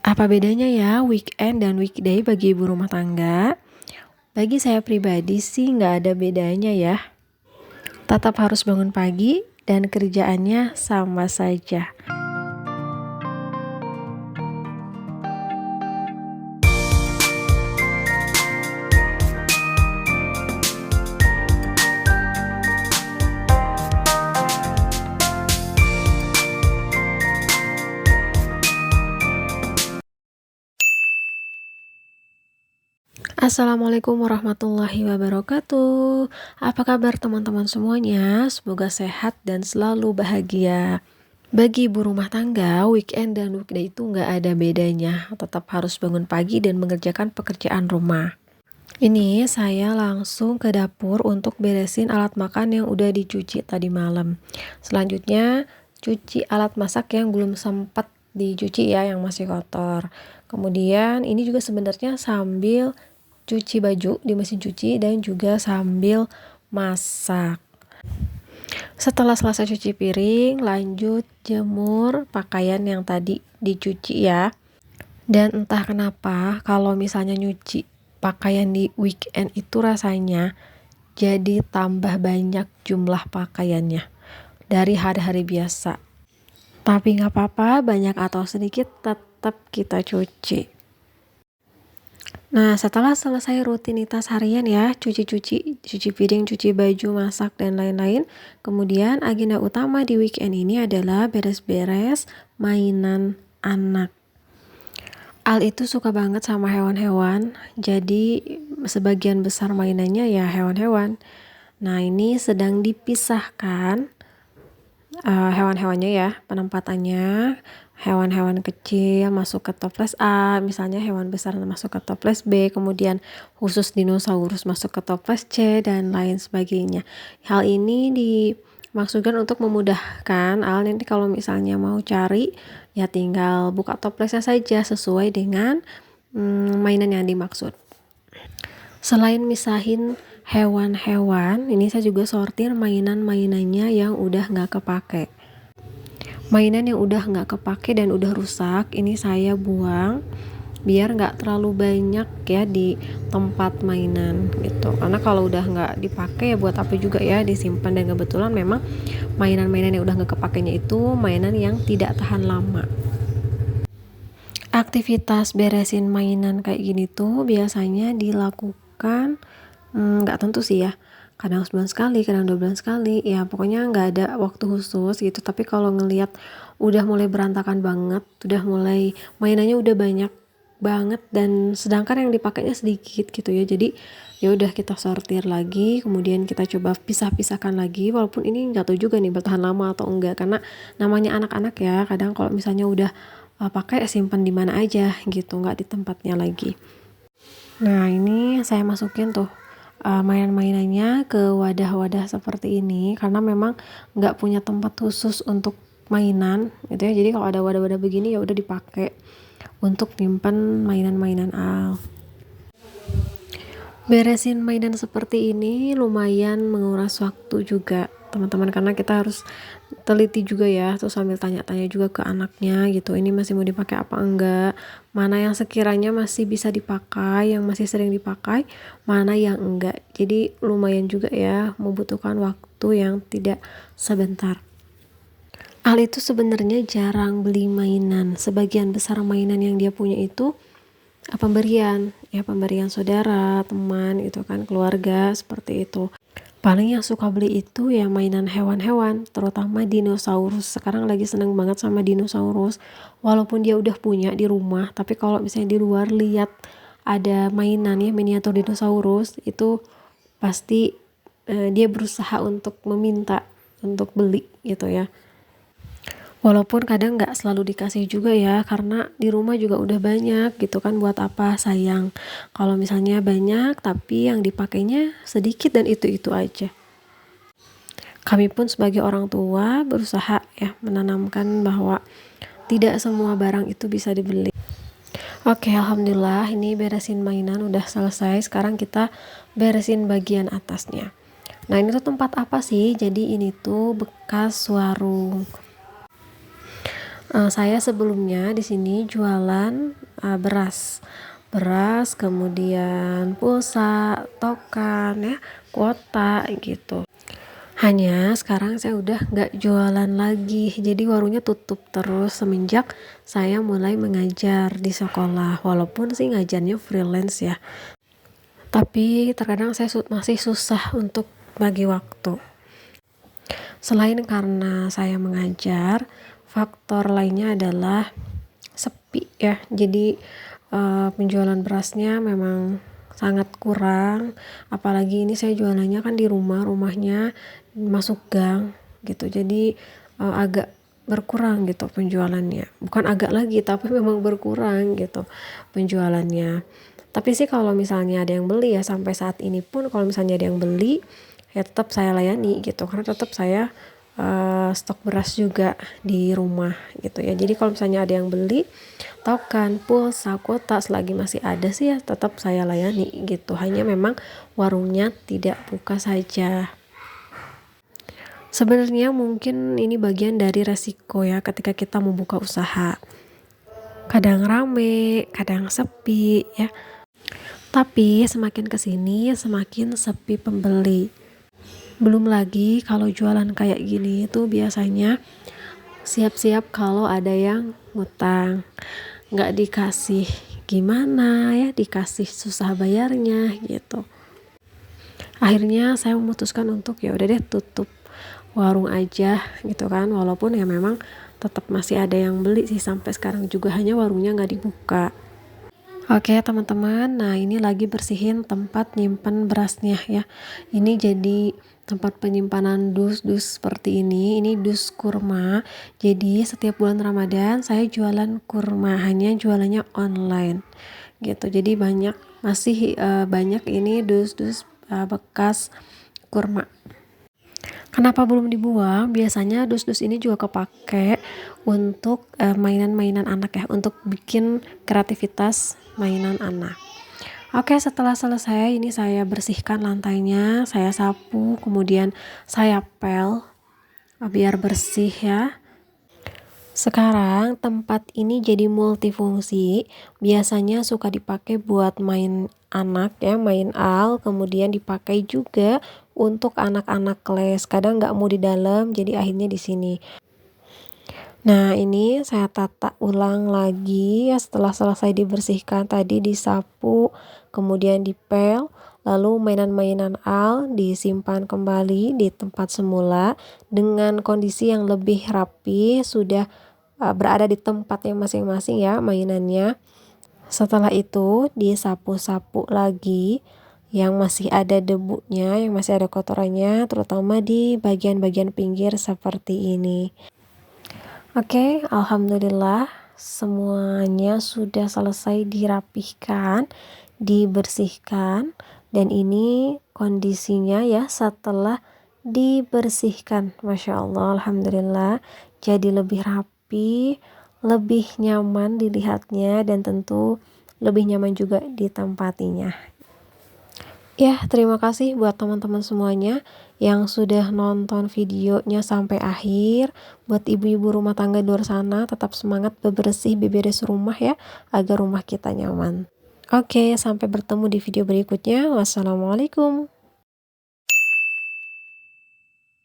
Apa bedanya ya weekend dan weekday bagi ibu rumah tangga? Bagi saya pribadi sih nggak ada bedanya ya. Tetap harus bangun pagi dan kerjaannya sama saja. Assalamualaikum warahmatullahi wabarakatuh. Apa kabar teman-teman semuanya? Semoga sehat dan selalu bahagia. Bagi ibu rumah tangga, weekend dan weekday itu nggak ada bedanya. Tetap harus bangun pagi dan mengerjakan pekerjaan rumah. Ini saya langsung ke dapur untuk beresin alat makan yang udah dicuci tadi malam. Selanjutnya, cuci alat masak yang belum sempat dicuci ya, yang masih kotor. Kemudian ini juga sebenarnya sambil cuci baju di mesin cuci dan juga sambil masak. Setelah selesai cuci piring, lanjut jemur pakaian yang tadi dicuci ya. Dan entah kenapa kalau misalnya nyuci pakaian di weekend itu rasanya jadi tambah banyak jumlah pakaiannya dari hari-hari biasa. Tapi nggak apa-apa, banyak atau sedikit tetap kita cuci. Nah, setelah selesai rutinitas harian ya, cuci piring, cuci baju, masak, dan lain-lain. Kemudian agenda utama di weekend ini adalah beres-beres mainan anak. Al itu suka banget sama hewan-hewan, jadi sebagian besar mainannya ya hewan-hewan. Nah, ini sedang dipisahkan hewan-hewannya ya, penempatannya. Hewan-hewan kecil masuk ke toples A, misalnya hewan besar masuk ke toples B, kemudian khusus dinosaurus masuk ke toples C, dan lain sebagainya. Hal ini dimaksudkan untuk memudahkan Al nanti kalau misalnya mau cari, ya tinggal buka toplesnya saja sesuai dengan mainan yang dimaksud. Selain misahin hewan-hewan, ini saya juga sortir mainan-mainannya yang udah nggak kepake. Mainan yang udah nggak kepake dan udah rusak, ini saya buang biar nggak terlalu banyak ya di tempat mainan gitu. Karena kalau udah nggak dipakai ya buat apa juga ya disimpan, dan kebetulan memang mainan-mainan yang udah nggak kepakainya itu mainan yang tidak tahan lama. Aktivitas beresin mainan kayak gini tuh biasanya dilakukan nggak tentu sih ya, kadang sebulan sekali, kadang 2 bulan sekali, ya pokoknya nggak ada waktu khusus gitu. Tapi kalau ngelihat udah mulai berantakan banget, udah mulai mainannya udah banyak banget dan sedangkan yang dipakainya sedikit gitu ya, jadi ya udah kita sortir lagi, kemudian kita coba pisah-pisahkan lagi. Walaupun ini nggak tahu juga nih bertahan lama atau enggak, karena namanya anak-anak ya, kadang kalau misalnya udah pakai simpan di mana aja gitu, nggak di tempatnya lagi. Nah, ini saya masukin tuh mainan-mainannya ke wadah-wadah seperti ini karena memang nggak punya tempat khusus untuk mainan gitu ya. Jadi kalau ada wadah-wadah begini ya udah dipakai untuk nyimpan mainan-mainan Al. Beresin mainan seperti ini lumayan menguras waktu juga teman-teman, karena kita harus teliti juga ya, terus sambil tanya-tanya juga ke anaknya gitu, ini masih mau dipakai apa enggak, mana yang sekiranya masih bisa dipakai, yang masih sering dipakai, mana yang enggak. Jadi lumayan juga ya, membutuhkan waktu yang tidak sebentar. Al itu sebenarnya jarang beli mainan. Sebagian besar mainan yang dia punya itu pemberian saudara, teman gitu kan, keluarga, seperti itu. Paling yang suka beli itu ya mainan hewan-hewan, terutama dinosaurus. Sekarang lagi seneng banget sama dinosaurus. Walaupun dia udah punya di rumah, tapi kalau misalnya di luar lihat ada mainan ya miniatur dinosaurus, itu pasti dia berusaha untuk meminta untuk beli gitu ya. Walaupun kadang nggak selalu dikasih juga ya, karena di rumah juga udah banyak gitu kan, buat apa sayang kalau misalnya banyak tapi yang dipakainya sedikit dan itu-itu aja. Kami pun sebagai orang tua berusaha ya menanamkan bahwa tidak semua barang itu bisa dibeli. Oke, alhamdulillah ini beresin mainan udah selesai. Sekarang kita beresin bagian atasnya. Nah, ini tuh tempat apa sih? Jadi ini tuh bekas warung. Saya sebelumnya di sini jualan beras, kemudian pulsa, token ya, kuota gitu. Hanya sekarang saya udah nggak jualan lagi, jadi warungnya tutup terus semenjak saya mulai mengajar di sekolah. Walaupun sih ngajarnya freelance ya, tapi terkadang saya masih susah untuk bagi waktu. Selain karena saya mengajar, faktor lainnya adalah sepi ya. Jadi penjualan berasnya memang sangat kurang, apalagi ini saya jualannya kan di rumahnya masuk gang gitu, jadi agak berkurang gitu penjualannya, bukan agak lagi tapi memang berkurang gitu penjualannya. Tapi sih kalau misalnya ada yang beli ya, sampai saat ini pun kalau misalnya ada yang beli ya tetap saya layani gitu, karena tetap saya stok beras juga di rumah gitu ya. Jadi kalau misalnya ada yang beli token, pulsa, kuota selagi masih ada sih ya tetap saya layani gitu. Hanya memang warungnya tidak buka saja. Sebenarnya mungkin ini bagian dari resiko ya ketika kita membuka usaha. Kadang rame, kadang sepi ya. Tapi semakin kesini semakin sepi pembeli. Belum lagi kalau jualan kayak gini itu biasanya siap-siap kalau ada yang ngutang, nggak dikasih gimana ya, dikasih susah bayarnya gitu. Akhirnya saya memutuskan untuk ya udah deh tutup warung aja gitu kan, walaupun ya memang tetap masih ada yang beli sih, sampai sekarang juga hanya warungnya nggak dibuka. Oke teman-teman, nah ini lagi bersihin tempat nyimpen berasnya ya. Ini jadi tempat penyimpanan dus-dus seperti ini dus kurma. Jadi setiap bulan Ramadan saya jualan kurma, hanya jualannya online gitu. Jadi masih banyak ini dus-dus bekas kurma. Kenapa belum dibuang? Biasanya dus-dus ini juga kepake untuk mainan-mainan anak ya, untuk bikin kreativitas mainan anak. Oke, setelah selesai ini saya bersihkan lantainya, saya sapu, kemudian saya pel biar bersih ya. Sekarang tempat ini jadi multifungsi, biasanya suka dipakai buat main anak ya, main al, kemudian dipakai juga untuk anak-anak les. Kadang nggak mau di dalam, jadi akhirnya di sini. Nah ini saya tata ulang lagi ya, setelah selesai dibersihkan tadi disapu, kemudian dipel, lalu mainan-mainan al disimpan kembali di tempat semula dengan kondisi yang lebih rapi, sudah berada di tempatnya masing-masing ya mainannya. Setelah itu disapu-sapu lagi yang masih ada debunya, yang masih ada kotorannya, terutama di bagian-bagian pinggir seperti ini. Oke, alhamdulillah semuanya sudah selesai dirapihkan, dibersihkan, dan ini kondisinya ya setelah dibersihkan. Masya Allah, alhamdulillah jadi lebih rapi, lebih nyaman dilihatnya, dan tentu lebih nyaman juga ditempatinya. Ya, terima kasih buat teman-teman semuanya yang sudah nonton videonya sampai akhir. Buat ibu-ibu rumah tangga di luar sana, tetap semangat bebersih, beberes rumah ya, agar rumah kita nyaman. Oke, sampai bertemu di video berikutnya. Wassalamualaikum.